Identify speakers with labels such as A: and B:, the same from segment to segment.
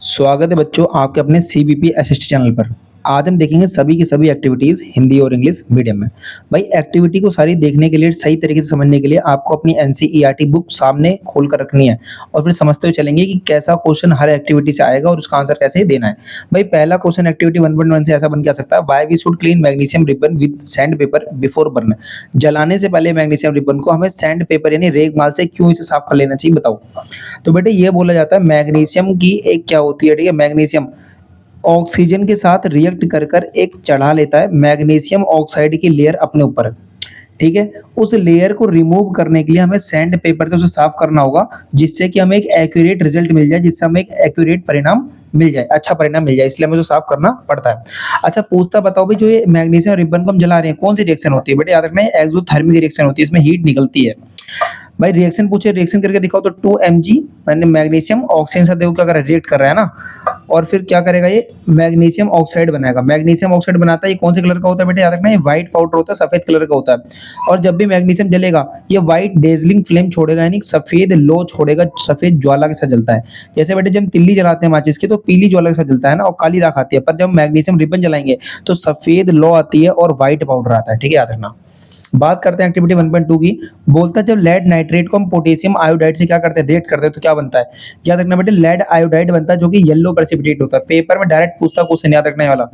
A: स्वागत है बच्चों आपके अपने सीबीपी एसएसटी चैनल पर। आज हम देखेंगे सभी की सभी एक्टिविटीज़ हिंदी और इंग्लिश मीडियम में। भाई एक्टिविटी को सारी देखने के लिए सही तरीके से समझने के लिए आपको अपनी एनसीईआरटी बुक सामने खोल कर रखनी है और फिर समझते हुए चलेंगे कि कैसा क्वेश्चन हर एक्टिविटी से आएगा और उसका आंसर कैसे देना है। भाई पहला क्वेश्चन एक्टिविटी 1.1 से ऐसा बन के आ सकता है, why we should clean magnesium ribbon with sand paper before burn. जलाने से पहले मैग्नीशियम रिबन को हमें सैंड पेपर यानी रेगमाल से क्यों इसे साफ कर लेना चाहिए बताओ। तो बेटे ये बोला जाता है मैग्नीशियम की एक क्या होती है, ठीक है, मैग्नीशियम ऑक्सीजन के साथ रिएक्ट कर कर एक चढ़ा लेता है मैग्नीशियम ऑक्साइड की लेयर अपने ऊपर। ठीक है, उस लेयर को रिमूव करने के लिए हमें सैंड पेपर से उसे साफ करना होगा, जिससे कि हमें एक एक्यूरेट रिजल्ट मिल जाए, जिससे हमें एक एक्यूरेट परिणाम मिल जाए, अच्छा परिणाम मिल जाए, इसलिए हमें उसे साफ करना पड़ता है। अच्छा पूछता बताओ भाई, जो ये मैग्नीशियम रिबन को हम जला रहे हैं कौन सी रिएक्शन होती है? बेटे याद रखना है एक्सोथर्मिक रिएक्शन होती है, इसमें हीट निकलती है। भाई रिएक्शन पूछे, रिएक्शन करके दिखाओ तो 2 mg मैंने मैग्नीशियम ऑक्सीजन से देखो क्या कर रहा है, रिएक्ट कर रहा है ना, और फिर क्या करेगा ये मैग्नीशियम ऑक्साइड बनाएगा। मैग्नीशियम ऑक्साइड बनाता है, ये कौन से कलर का होता है बेटे? याद रखना ये व्हाइट पाउडर होता है, सफेद कलर का होता है। और जब भी मैग्नीशियम जलेगा ये व्हाइट डेजलिंग फ्लेम छोड़ेगा, यानी सफेद लो छोड़ेगा, सफेद ज्वाला के साथ जलता है। जैसे बेटे जब हम तिल्ली जलाते हैं माचिस की तो पीली ज्वाला के साथ जलता है ना और काली राख आती है, पर जब मैग्नीशियम रिबन जलाएंगे तो सफेद लो आती है और व्हाइट पाउडर आता है। ठीक है, याद रखना। बात करते हैं एक्टिविटी 1.2 की। बोलता है जब लेड नाइट्रेट को हम पोटेशियम आयोडाइड से क्या करते हैं, रिएक्ट करते हैं तो क्या बनता है? याद रखना बेटे लेड आयोडाइड बनता है जो कि येलो प्रेसिपिटेट होता है। पेपर में डायरेक्ट पूछता क्वेश्चन, याद रखने वाला।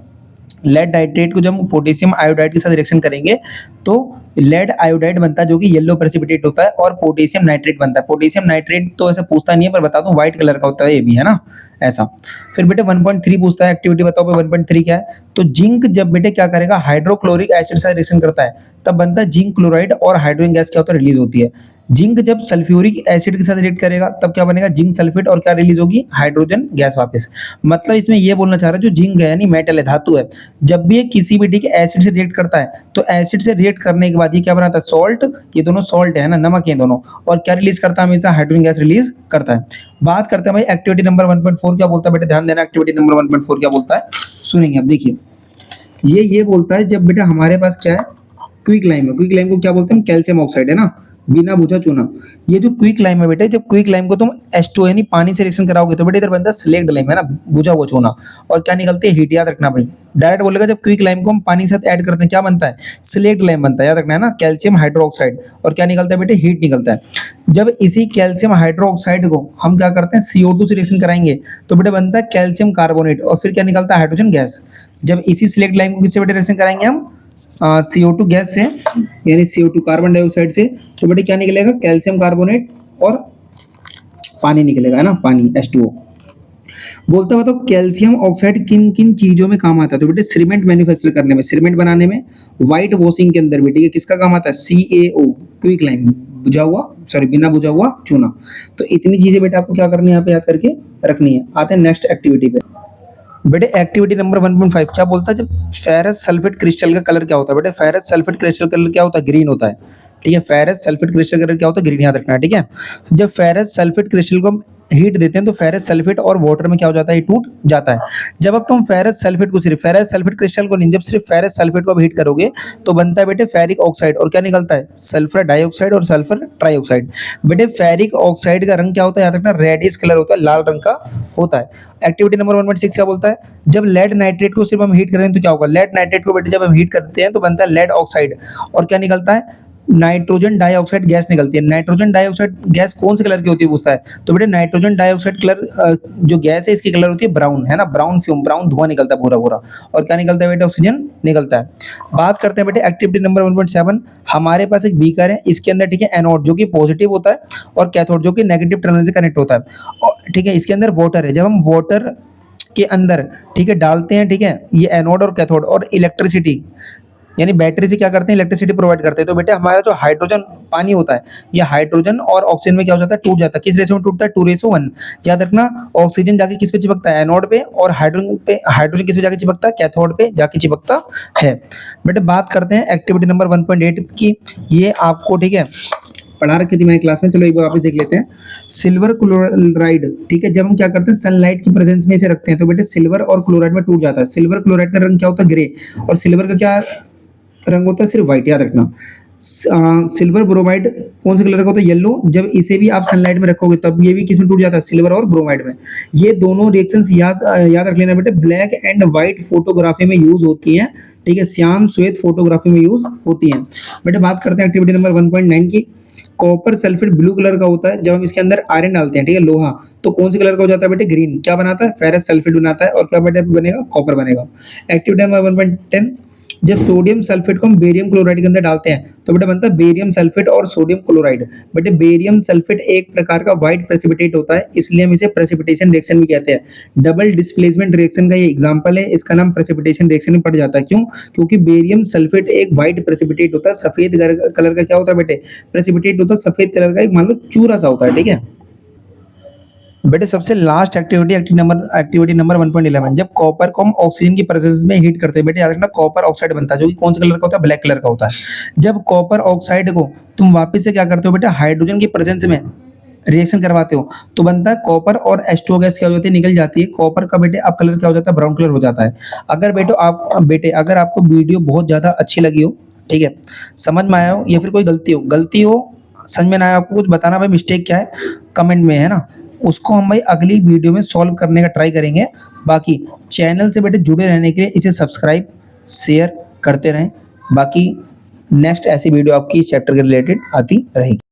A: लेड नाइट्रेट को जब हम पोटेशियम आयोडाइड के साथ रिएक्शन करेंगे तो लेड आयोडाइड बनता है जो कि येलो प्रेसिपिटेट होता है और पोटेशियम नाइट्रेट बनता है। पोटेशियम नाइट्रेट तो ऐसा पूछता नहीं है, पर बता दूं व्हाइट कलर का होता है, ये भी है ना ऐसा। फिर बेटे 1.3 पूछता है एक्टिविटी, बताओ भाई 1.3 क्या है? तो जिंक जब बेटे क्या करेगा, हाइड्रोक्लोरिक एसिड से रिएक्शन करता है तब बनता है जिंक क्लोराइड और हाइड्रोजन गैस क्या होता है, रिलीज होती है। जिंक जब सल्फ्यूरिक एसिड के साथ रिएक्ट करेगा तब क्या बनेगा, जिंक सल्फेट, और क्या रिलीज होगी, हाइड्रोजन गैस वापस। मतलब इसमें ये बोलना चाह रहा है जो जिंक है यानी मेटल है, धातु है, जब भी ये किसी भी ठीक है एसिड से रिएक्ट करता है तो एसिड से रिएक्ट करने के बाद ये क्या बनाता है, सॉल्ट। ये दोनों सॉल्ट है ना, नमक है दोनों, और क्या रिलीज करता है, हमेशा हाइड्रोजन गैस रिलीज करता है। बात करते हैं भाई एक्टिविटी नंबर 1.4 क्या बोलता है बेटे, ध्यान देना एक्टिविटी नंबर 1.4 क्या बोलता है, सुनेंगे अब देखिए। ये बोलता है जब बेटा हमारे पास क्या है, क्विक लाइम है। क्विक लाइम को क्या बोलते हैं, कैल्शियम ऑक्साइड है ना, बिना बुझा चूना। ये जो क्विक लाइम है बेटे, जब क्विक लाइम को तुम H2 यानी पानी से रिएक्शन कराओगे तो बेटे इधर बनता है स्लेक्ड लाइम है ना, बुझा हुआ चूना, और क्या निकलती है, हीट। याद रखना भाई, डायरेक्ट बोलेगा जब क्विक लाइम को हम पानी के साथ ऐड करते हैं क्या बनता है, स्लेक्ड लाइम बनता है। याद रखना है ना, कैल्शियम हाइड्रोक्साइड, और क्या निकलता है बेटे, हीट निकलता है। जब इसी कैल्शियम हाइड्रोक्साइड को हम क्या करते हैं, CO2 से रिएक्शन कराएंगे तो बेटे बनता है कैल्शियम कार्बोनेट, और फिर क्या निकलता है, हाइड्रोजन गैस। जब इसी स्लेक्ड लाइम को किससे बेटे रिएक्शन कराएंगे हम, CO2 गैस से यानी CO2 कार्बन डाइऑक्साइड से, तो बेटे क्या निकलेगा, कैल्शियम कार्बोनेट और पानी निकलेगा, है ना, पानी H2O। बोलता बताओ कैल्शियम ऑक्साइड किन किन चीजों में काम आता है? तो बेटे सीमेंट मैन्युफैक्चर करने में, सीमेंट बनाने में, व्हाइट वॉशिंग के अंदर बेटे किसका काम आता है, CaO क्विक लाइम, बुझा हुआ, सॉरी बिना बुझा हुआ चूना। तो इतनी चीजें बेटा आपको क्या करनी है, यहाँ पे याद करके रखनी है। आते हैं नेक्स्ट एक्टिविटी पे। बेटे एक्टिविटी नंबर 1.5 क्या बोलता है, जब फेरस सल्फेट क्रिस्टल का कलर क्या होता है? बेटे फेरस सल्फेट क्रिस्टल कलर क्या होता है, ग्रीन होता है। ठीक है, फेरस सल्फेट क्रिस्टल कलर क्या होता है, ग्रीन, याद रखना है। ठीक है, जब फेरस सल्फेट क्रिस्टल को हम हीट देते हैं तो फेरस सल्फेट और वाटर में क्या हो जाता है, ये टूट जाता है। जब अब तुम फेरस सल्फेट को, सिर्फ फेरस सल्फेट क्रिस्टल को नहीं, जब सिर्फ फेरस सल्फेट को हीट करोगे तो बनता है बेटे फेरिक ऑक्साइड, और क्या निकलता है, सल्फर डाइऑक्साइड और सल्फर ट्राइऑक्साइड। बेटे फेरिक ऑक्साइड का रंग क्या होता है, याद रखना, रेडिश कलर होता है, लाल रंग का होता है। एक्टिविटी नंबर 1.6 क्या बोलता है, जब लेड नाइट्रेट को सिर्फ हम हीट करें तो क्या होगा, लेड नाइट्रेट को बेटे जब हम हीट करते हैं तो बनता है लेड ऑक्साइड, और क्या निकलता है, नाइट्रोजन डाइऑक्साइड गैस निकलती है। नाइट्रोजन डाइऑक्साइड गैस कौन से कलर की होती है पूछता है, तो बेटे नाइट्रोजन डाइऑक्साइड कलर जो गैस है इसकी कलर होती है ब्राउन, है ना, ब्राउन फ्यूम, ब्राउन धुआं निकलता है पूरा पूरा, और क्या निकलता है बेटे, ऑक्सीजन निकलता है। बात करते हैं बेटे एक्टिविटी नंबर 1.7। हमारे पास एक बीकर है, इसके अंदर ठीक है एनोड जो कि पॉजिटिव होता है और कैथोड जो कि नेगेटिव टर्मिनल से कनेक्ट होता है, और ठीक है इसके अंदर वाटर है। जब हम वाटर के अंदर ठीक है डालते हैं, ठीक है, ये एनोड और कैथोड, और इलेक्ट्रिसिटी यानी बैटरी से क्या करते हैं, इलेक्ट्रिसिटी प्रोवाइड करते हैं, तो बेटे हमारा जो हाइड्रोजन पानी होता है ये हाइड्रोजन और ऑक्सीजन में क्या हो जाता है, टूट जाता है। किस रेशो में टूटता है, 2:1। याद रखना, ऑक्सीजन जाके किस पे चिपकता है, एनोड पे, और हाइड्रोजन किस पे जाके चिपकता है, कैथोड पे जाके चिपकता है। बेटे बात करते हैं एक्टिविटी नंबर 1.8 की। ये आपको ठीक है पढ़ा रखी थी मैंने क्लास में, चलो एक बार वापस देख लेते हैं। सिल्वर क्लोराइड, ठीक है, जब हम क्या करते हैं सनलाइट की प्रेजेंस में इसे रखते हैं तो बेटे सिल्वर और क्लोराइड में टूट जाता है। सिल्वर क्लोराइड का रंग क्या होता है, ग्रे, और सिल्वर का क्या रंग होता है, सिर्फ व्हाइट। याद रखना, सिल्वर ब्रोमाइड कौन से कलर का होता है? येलो। जब इसे भी आप सनलाइट में रखोगे तब ये भी किस में टूट जाता है? सिल्वर और ब्रोमाइड में। ये दोनों रिएक्शंस याद रख लेना बेटे, ब्लैक एंड व्हाइट फोटोग्राफी में यूज होती हैं, ठीक है, श्याम श्वेत फोटोग्राफी में यूज होती हैं। बेटे बात करते हैं एक्टिविटी नंबर 1.9 की। कॉपर सल्फेट ब्लू कलर का होता है, जब हम इसके अंदर आयरन डालते हैं, ठीक है, लोहा, तो कौन से कलर का हो जाता है बेटे? ग्रीन। क्या बनाता है? फेरस सल्फेट बनाता है, और क्या बेटे बनेगा? कॉपर बनेगा। एक्टिविटी नंबर 1.10, जब सोडियम सल्फेट को हम बेरियम क्लोराइड के अंदर डालते हैं तो बेटा बनता है बेरियम सल्फेट और सोडियम क्लोराइड। बेटे बेरियम सल्फेट एक प्रकार का व्हाइट प्रेसिपिटेट होता है, इसलिए हम इसे प्रेसिपिटेशन रिएक्शन भी कहते हैं। डबल डिस्प्लेसमेंट रिएक्शन का ये एग्जांपल है, इसका नाम प्रेसिपिटेशन रिएक्शन में पड़ जाता है। क्यों? क्योंकि बेरियम सल्फेट एक व्हाइट प्रेसिपिटेट होता है, सफेद कलर का क्या होता है बेटे? प्रेसिपिटेट होता है सफेद कलर का, एक मान लो चूरा सा होता है, ठीक है। बेटे सबसे लास्ट एक्टिविटी नंबर 1.11, जब कॉपर को हम ऑक्सीजन की प्रेजेंस में हीट करते हैं, बेटे याद रखना कॉपर ऑक्साइड बनता है, जो कि कौन से कलर का होता है? ब्लैक कलर का होता है। जब कॉपर ऑक्साइड को तुम वापस से क्या करते हो बेटे? हाइड्रोजन की प्रेजेंस में रिएक्शन करवाते हो तो बनता है कॉपर, और H2O गैस क्या हो जाती है? निकल जाती है। कॉपर का बेटे अब कलर क्या हो जाता है? ब्राउन कलर हो जाता है। अगर आपको वीडियो बहुत ज्यादा अच्छी लगी हो, ठीक है, समझ में आया हो, या फिर कोई गलती हो समझ में ना आया आपको, कुछ बताना भाई मिस्टेक क्या है कमेंट में, है ना, उसको हम भाई अगली वीडियो में सॉल्व करने का ट्राई करेंगे। बाकी चैनल से बेटे जुड़े रहने के लिए इसे सब्सक्राइब शेयर करते रहें। बाकी नेक्स्ट ऐसी वीडियो आपकी इस चैप्टर के रिलेटेड आती रहेगी।